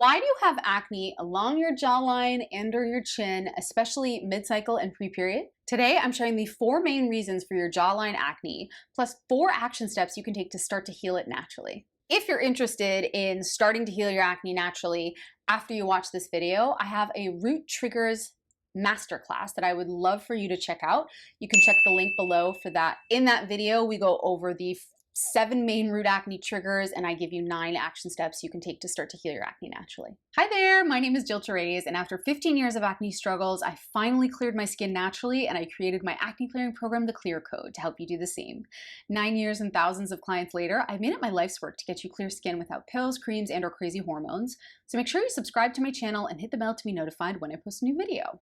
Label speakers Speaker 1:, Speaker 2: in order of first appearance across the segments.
Speaker 1: Why do you have acne along your jawline and or your chin, especially mid-cycle and pre-period? Today, I'm sharing the 4 main reasons for your jawline acne, plus 4 action steps you can take to start to heal it naturally. If you're interested in starting to heal your acne naturally after you watch this video, I have a root triggers masterclass that I would love for you to check out. You can check the link below for that. In that video, we go over the 7 main root acne triggers, and I give you 9 action steps you can take to start to heal your acne naturally. Hi there, my name is Therese, and after 15 years of acne struggles, I finally cleared my skin naturally, and I created my acne clearing program, the Clear Code, to help you do the same. 9 years and thousands of clients later, I've made it my life's work to get you clear skin without pills, creams, and or crazy hormones. So make sure you subscribe to my channel and hit the bell to be notified when I post a new video.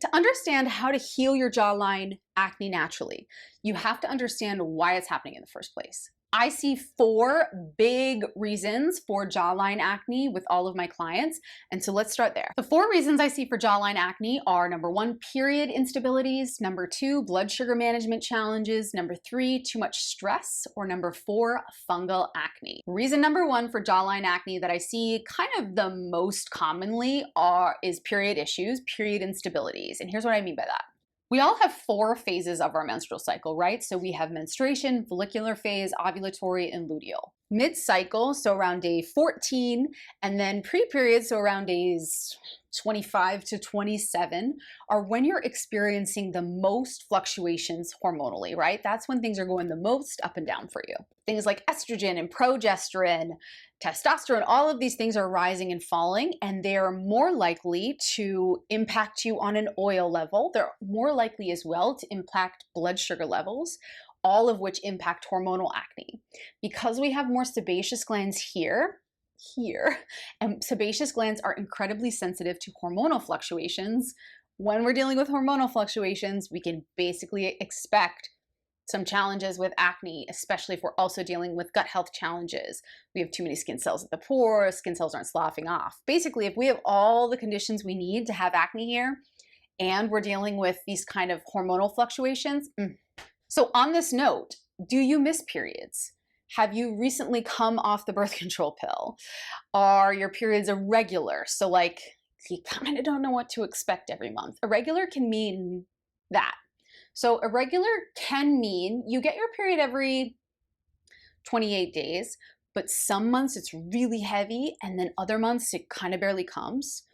Speaker 1: To understand how to heal your jawline acne naturally, you have to understand why it's happening in the first place. I see 4 big reasons for jawline acne with all of my clients, and so let's start there. The 4 reasons I see for jawline acne are: number 1, period instabilities; number 2, blood sugar management challenges; number 3, too much stress; or number 4, fungal acne. Reason number 1 for jawline acne that I see kind of the most commonly is period issues, period instabilities, and here's what I mean by that. We all have 4 phases of our menstrual cycle, right? So we have menstruation, follicular phase, ovulatory, and luteal. Mid-cycle, so around day 14, and then pre-period, so around days 25 to 27, are when you're experiencing the most fluctuations hormonally, right? That's when things are going the most up and down for you. Things like estrogen and progesterone, testosterone, all of these things are rising and falling, and they are more likely to impact you on an oil level. They're more likely as well to impact blood sugar levels, all of which impact hormonal acne. Because we have more sebaceous glands here, and sebaceous glands are incredibly sensitive to hormonal fluctuations. When we're dealing with hormonal fluctuations, we can basically expect some challenges with acne, especially if we're also dealing with gut health challenges. We have too many skin cells at the pores, skin cells aren't sloughing off. Basically, if we have all the conditions we need to have acne here, and we're dealing with these kind of hormonal fluctuations. So on this note, do you miss periods? Have you recently come off the birth control pill? Are your periods irregular? So like, you kind of don't know what to expect every month. Irregular can mean that. So irregular can mean you get your period every 28 days, but some months it's really heavy, and then other months it kind of barely comes.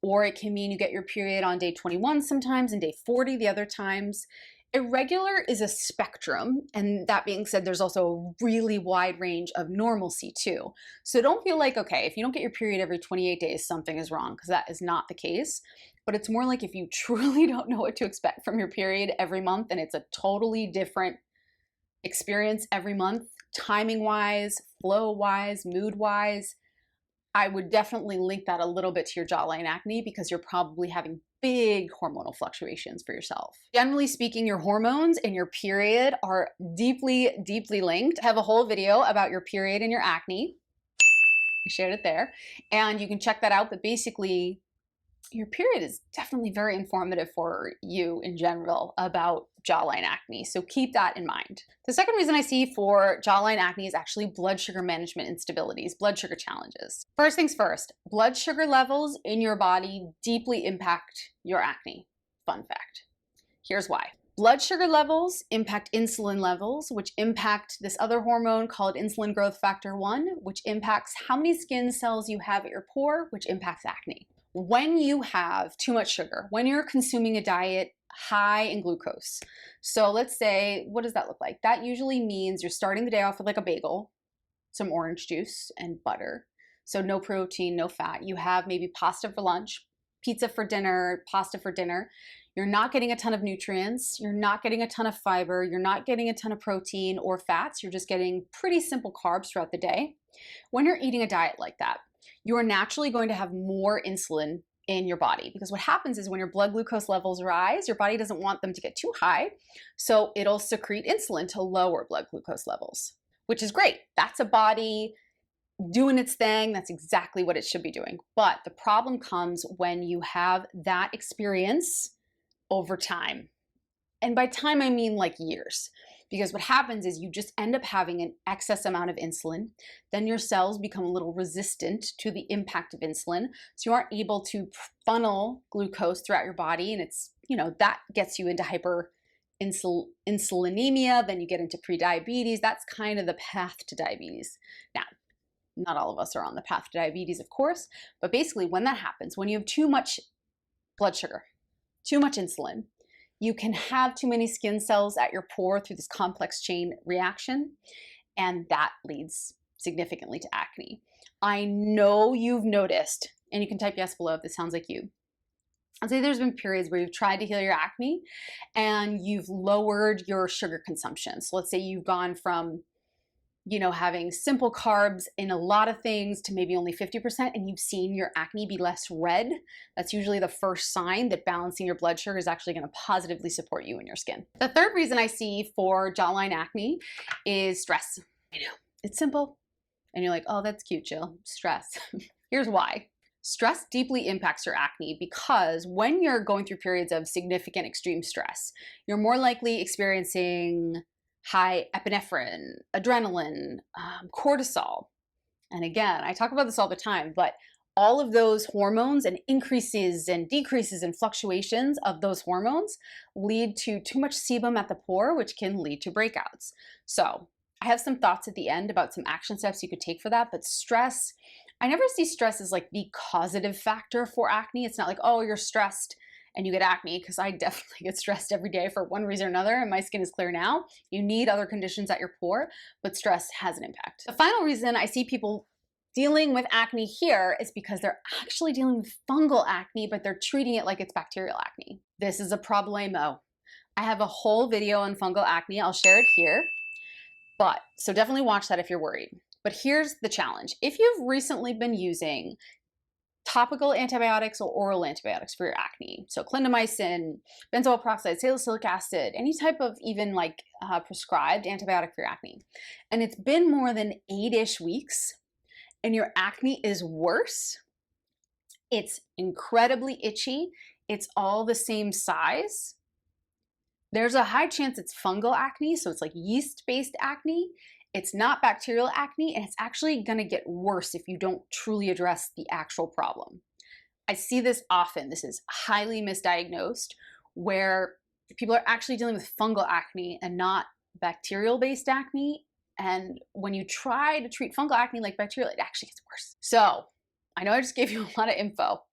Speaker 1: Or it can mean you get your period on day 21 sometimes and day 40 the other times. Irregular is a spectrum, and that being said, there's also a really wide range of normalcy too. So don't feel like, okay, if you don't get your period every 28 days, something is wrong, because that is not the case. But it's more like if you truly don't know what to expect from your period every month, and it's a totally different experience every month, timing-wise, flow-wise, mood-wise, I would definitely link that a little bit to your jawline acne, because you're probably having big hormonal fluctuations for yourself. Generally speaking, your hormones and your period are deeply, deeply linked. I have a whole video about your period and your acne. I shared it there, and you can check that out. But basically, your period is definitely very informative for you in general about jawline acne, so keep that in mind. The second reason I see for jawline acne is actually blood sugar management instabilities, blood sugar challenges. First things first, blood sugar levels in your body deeply impact your acne. Fun fact. Here's why. Blood sugar levels impact insulin levels, which impact this other hormone called insulin growth factor 1, which impacts how many skin cells you have at your pore, which impacts acne. When you have too much sugar, when you're consuming a diet high in glucose, so let's say, what does that look like? That usually means you're starting the day off with like a bagel, some orange juice, and butter. So no protein, no fat. You have maybe pasta for lunch, pizza for dinner, pasta for dinner. You're not getting a ton of nutrients. You're not getting a ton of fiber. You're not getting a ton of protein or fats. You're just getting pretty simple carbs throughout the day. When you're eating a diet like that, you are naturally going to have more insulin in your body, because what happens is when your blood glucose levels rise, your body doesn't want them to get too high, so it'll secrete insulin to lower blood glucose levels, which is great. That's a body doing its thing. That's exactly what it should be doing. But the problem comes when you have that experience over time. And by time, I mean like years. because what happens is you just end up having an excess amount of insulin. Then your cells become a little resistant to the impact of insulin. So you aren't able to funnel glucose throughout your body. And it's, that gets you into hyperinsulinemia. Then you get into prediabetes. That's kind of the path to diabetes. Now, not all of us are on the path to diabetes, of course, but basically when that happens, when you have too much blood sugar, too much insulin, you can have too many skin cells at your pore through this complex chain reaction, and that leads significantly to acne. I know you've noticed, and you can type yes below if this sounds like you. I'd say there's been periods where you've tried to heal your acne and you've lowered your sugar consumption. So let's say you've gone from having simple carbs in a lot of things to maybe only 50%, and you've seen your acne be less red. That's usually the first sign that balancing your blood sugar is actually going to positively support you and your skin. The third reason I see for jawline acne is stress. I know, it's simple. And you're like, oh, that's cute, Jill. Stress. Here's why. Stress deeply impacts your acne because when you're going through periods of significant extreme stress, you're more likely experiencing high epinephrine, adrenaline, cortisol. And again, I talk about this all the time, but all of those hormones and increases and decreases and fluctuations of those hormones lead to too much sebum at the pore, which can lead to breakouts. So I have some thoughts at the end about some action steps you could take for that, but stress, I never see stress as like the causative factor for acne. It's not like, oh, you're stressed and you get acne, because I definitely get stressed every day for one reason or another, and my skin is clear now. You need other conditions at your pore, but stress has an impact. The final reason I see people dealing with acne here is because they're actually dealing with fungal acne, but they're treating it like it's bacterial acne. This is a problemo. I have a whole video on fungal acne. I'll share it here. So definitely watch that if you're worried. But here's the challenge. If you've recently been using topical antibiotics or oral antibiotics for your acne, so clindamycin, benzoyl peroxide, salicylic acid, any type of even prescribed antibiotic for your acne, and it's been more than 8-ish weeks and your acne is worse, it's incredibly itchy, it's all the same size, there's a high chance it's fungal acne, so it's like yeast-based acne. It's not bacterial acne, and it's actually gonna get worse if you don't truly address the actual problem. I see this often. This is highly misdiagnosed, where people are actually dealing with fungal acne and not bacterial-based acne. And when you try to treat fungal acne like bacterial, it actually gets worse. So I know I just gave you a lot of info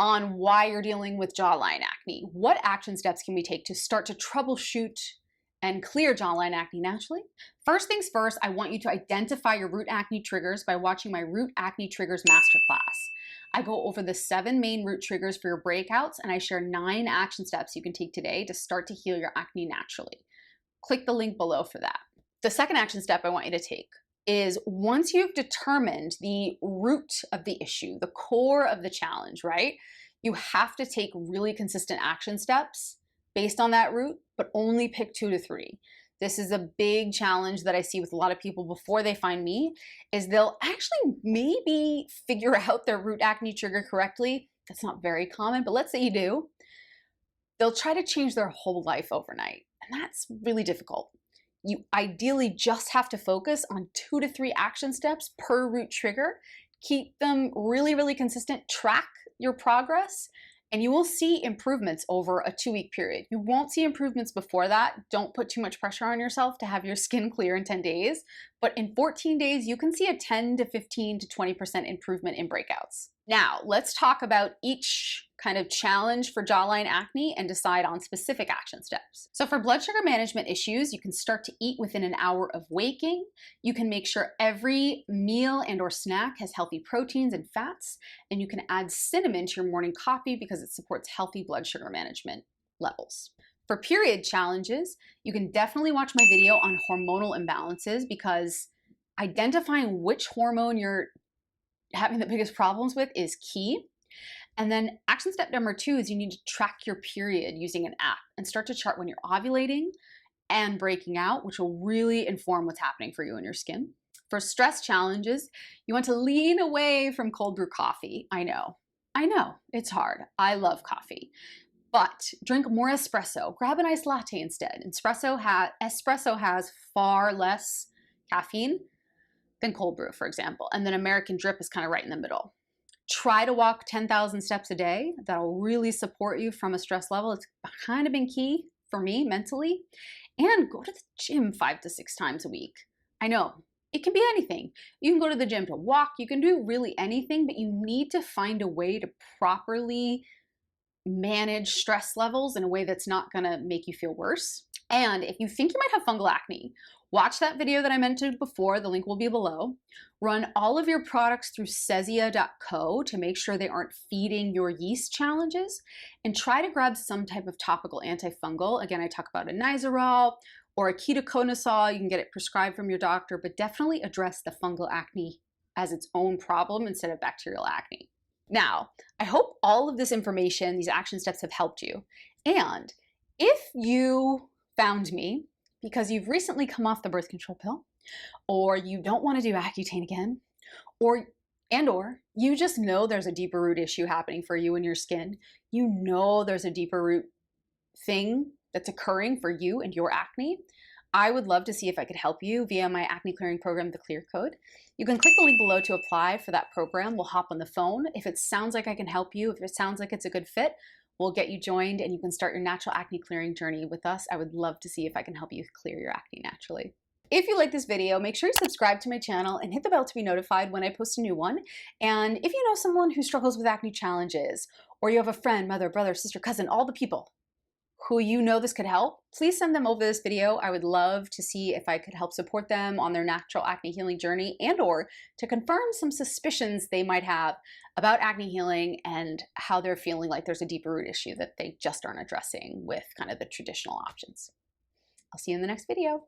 Speaker 1: on why you're dealing with jawline acne. What action steps can we take to start to troubleshoot and clear jawline acne naturally? First things first, I want you to identify your root acne triggers by watching my Root Acne Triggers Masterclass. I go over the 7 main root triggers for your breakouts, and I share 9 action steps you can take today to start to heal your acne naturally. Click the link below for that. The second action step I want you to take is, once you've determined the root of the issue, the core of the challenge, right? You have to take really consistent action steps based on that root, but only pick 2 to 3. This is a big challenge that I see with a lot of people before they find me, is they'll actually maybe figure out their root acne trigger correctly. That's not very common, but let's say you do. They'll try to change their whole life overnight, and that's really difficult. You ideally just have to focus on 2 to 3 action steps per root trigger. Keep them really, really consistent. Track your progress, and you will see improvements over a 2-week period. You won't see improvements before that. Don't put too much pressure on yourself to have your skin clear in 10 days. But in 14 days, you can see a 10 to 15 to 20% improvement in breakouts. Now, let's talk about each kind of challenge for jawline acne and decide on specific action steps. So for blood sugar management issues, you can start to eat within an hour of waking. You can make sure every meal and or snack has healthy proteins and fats, and you can add cinnamon to your morning coffee because it supports healthy blood sugar management levels. For period challenges, you can definitely watch my video on hormonal imbalances, because identifying which hormone you're having the biggest problems with is key. And then action step number 2 is you need to track your period using an app and start to chart when you're ovulating and breaking out, which will really inform what's happening for you and your skin. For stress challenges, you want to lean away from cold brew coffee. I know, it's hard. I love coffee. But drink more espresso. Grab an iced latte instead. Espresso has far less caffeine than cold brew, for example. And then American drip is kind of right in the middle. Try to walk 10,000 steps a day. That'll really support you from a stress level. It's kind of been key for me mentally. And go to the gym 5 to 6 times a week. I know, it can be anything. You can go to the gym to walk. You can do really anything, but you need to find a way to properly manage stress levels in a way that's not gonna make you feel worse. And if you think you might have fungal acne, watch that video that I mentioned before, the link will be below. Run all of your products through cesia.co to make sure they aren't feeding your yeast challenges, and try to grab some type of topical antifungal. Again, I talk about a Nizoral or a ketoconazole. You can get it prescribed from your doctor, but definitely address the fungal acne as its own problem instead of bacterial acne. Now, I hope all of this information, these action steps have helped you. And if you found me because you've recently come off the birth control pill, or you don't want to do Accutane again, or you just know there's a deeper root issue happening for you and your skin, you know there's a deeper root thing that's occurring for you and your acne, I would love to see if I could help you via my acne clearing program, the Clear Code. You can click the link below to apply for that program. We'll hop on the phone. If it sounds like I can help you, if it sounds like it's a good fit, we'll get you joined and you can start your natural acne clearing journey with us. I would love to see if I can help you clear your acne naturally. If you like this video, make sure you subscribe to my channel and hit the bell to be notified when I post a new one. And if you know someone who struggles with acne challenges, or you have a friend, mother, brother, sister, cousin, all the people who you know this could help, please send them over this video. I would love to see if I could help support them on their natural acne healing journey, and or to confirm some suspicions they might have about acne healing and how they're feeling like there's a deeper root issue that they just aren't addressing with kind of the traditional options. I'll see you in the next video.